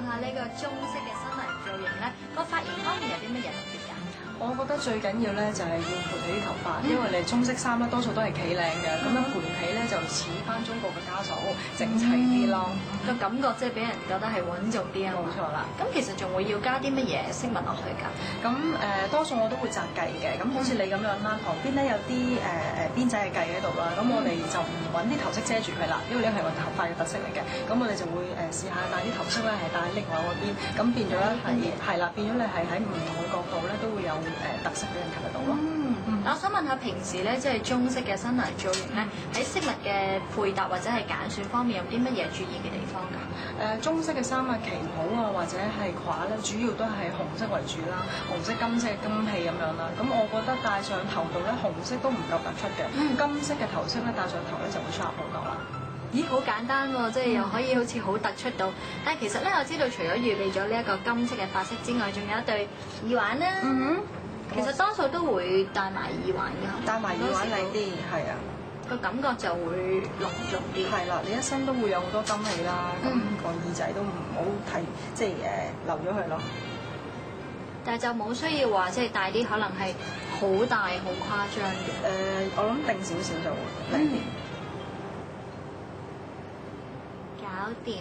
下呢個中式嘅新娘造型咧，個髮型方面有啲乜嘢特別㗎？我覺得最緊要咧就係要盤起啲頭髮，因為你中式衫咧多數都係企領嘅，咁樣盤起咧就似翻中國嘅家嫂，整齊啲咯。個感覺即係俾人覺得係穩重啲啊！冇錯啦。咁其實仲會要加啲乜嘢飾物落去㗎？咁多數我都會紮髻嘅，咁好似你咁樣啦，旁邊咧有啲辮仔嘅髻喺度啦，咁我哋就唔揾啲頭飾遮住佢啦，因為呢係我頭髮嘅特色嚟嘅。咁我哋就會試下戴啲頭飾咧係戴另外嗰邊，咁變咗咧係啦，變咗你係喺唔同嘅角度咧都會有特色俾人睇得到咯。我想問下平時咧，即係中式嘅新娘造型咧，喺飾物嘅配搭或者係揀選方面有啲乜嘢注意嘅地方㗎？中式嘅衫啊、旗袍啊或者係褂咧，主要都係紅色為主啦，紅色、金色嘅金器咁樣啦。咁我覺得戴上頭度咧，紅色都唔夠突出嘅，金色嘅頭飾咧戴上頭咧就會 sharp 好多啦。咦，好簡單喎，即係又可以好似好突出到。但係其實咧，我知道除咗預備咗呢一個金色嘅髮飾之外，仲有一對耳環啦。其實多數都會戴埋耳環嘅，戴埋耳環靚啲，係啊，個感覺就會隆重啲。係啦，你一身都會有好多金器啦，咁個耳仔都唔好睇，即係留咗佢咯。但係就冇需要話即係戴啲可能係好大好誇張嘅。我諗定少少就會靚啲。搞掂。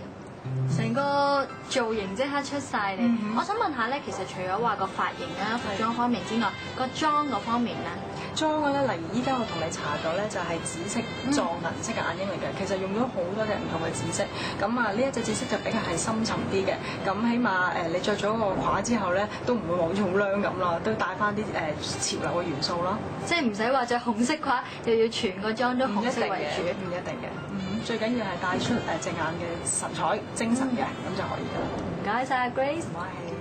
成個造型即刻出晒嚟。我想問下咧，其實除咗話個髮型啦、服裝方面之外，個妝嗰方面咧，妝嘅咧，例如依家我同你搽咗咧，就係紫色藏銀色嘅眼影嚟嘅。其實用咗好多隻唔同嘅紫色，咁啊呢一隻紫色就比較係深沉啲嘅。咁起碼你着咗個褂之後咧，都唔會好似好靚咁啦，都帶翻啲潮流嘅元素咯。即係唔使話着紅色褂，又要全個妝都紅色為主，唔一定嘅。最緊要係帶出隻眼嘅神采、精神嘅，咁就可以㗎啦。唔該晒 Grace。唔該。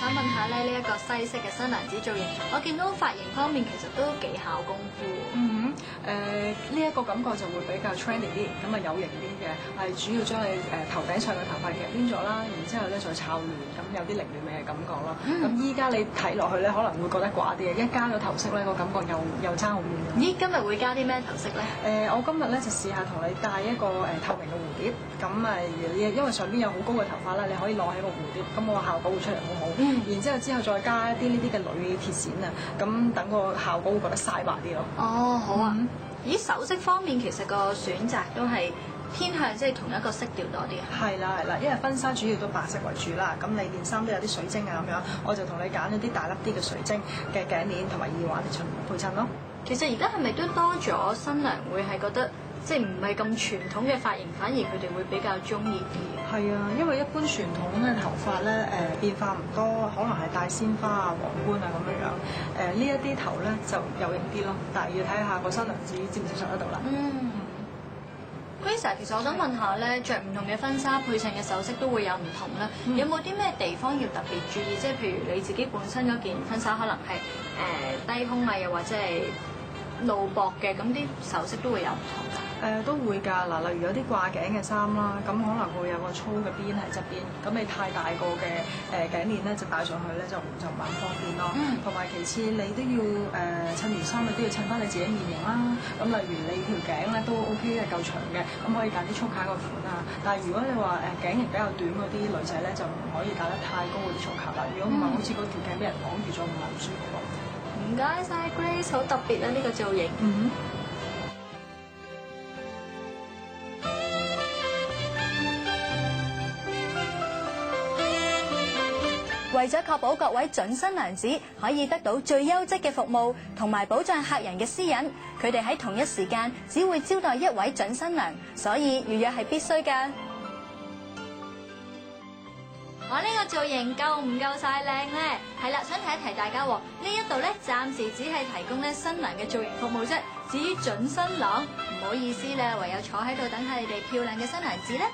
想問下咧，呢一個西式嘅新娘子造型，我見到髮型方面其實都幾考功夫。呢一個感覺就會比較 trendy 啲，咁啊有型啲嘅，係主要將你頭頂上嘅頭髮夾攣咗啦，然之後咧再炒亂，咁有啲凌亂味嘅感覺咯。咁依家你睇落去咧，可能會覺得寡啲嘅，一加咗頭飾咧，個感覺又爭好遠。咦，今日會加啲咩頭飾咧？我今日咧就試下同你戴一個透明嘅蝴蝶，咁因為上邊有好高嘅頭髮啦，你可以攞喺個蝴蝶，咁個效果會出嚟好好。然之後再加一啲呢啲嘅鋁鐵線啊，咁等個效果會覺得嘥白啲咯。哦，好啊。咦，首飾方面其實個選擇都係偏向即係同一個色調多啲啊？係啦，因為婚紗主要都白色為主啦，咁你件衫都有啲水晶啊咁樣，我就同你揀咗啲大粒啲嘅水晶嘅頸鏈同埋耳環嚟配襯咯。其實而家係咪都多咗新娘會係覺得即係唔係咁傳統嘅髮型，反而佢哋會比較中意啲？係啊，因為一般傳統嘅頭髮咧變化唔多，可能係戴鮮花啊、皇冠啊咁樣。呢一啲頭咧就有型啲咯，但係要睇下個新娘子接唔接受得到啦。Grace，其實我想問下咧，着唔同嘅婚紗配襯嘅首飾都會有唔同啦。有冇啲咩地方要特別注意？即係譬如你自己本身嗰件婚紗可能係低胸啊，又或者係露膊嘅，咁啲首飾都會有唔同㗎。都會㗎，嗱，例如有啲掛頸嘅衫啦，咁可能會有個粗嘅邊喺側邊，咁你太大個嘅頸鏈咧，就戴上去咧就唔係咁方便咯。同埋其次你都要襯件衫，你都要襯翻你自己面型啦。咁例如你條頸咧都 OK 嘅，夠長嘅，咁可以揀啲粗卡個款啊。但係如果你話頸型比較短嗰啲女仔咧，就唔可以戴得太高嗰啲粗卡啦。如果唔係，好似嗰條頸俾人綁住咗，唔係好舒服咯。唔該晒 Grace，好特別啊呢個造型。為咗確保各位準新娘子可以得到最優質嘅服務，同埋保障客人嘅私隱，佢哋喺同一時間只會招待一位準新娘，所以預約係必須㗎。我呢個造型夠唔夠晒靚咧？係啦，想提一提大家喎，呢一度咧暫時只係提供咧新娘嘅造型服務啫。至於準新郎，唔好意思啦，唯有坐喺度等下你哋漂亮嘅新娘子咧。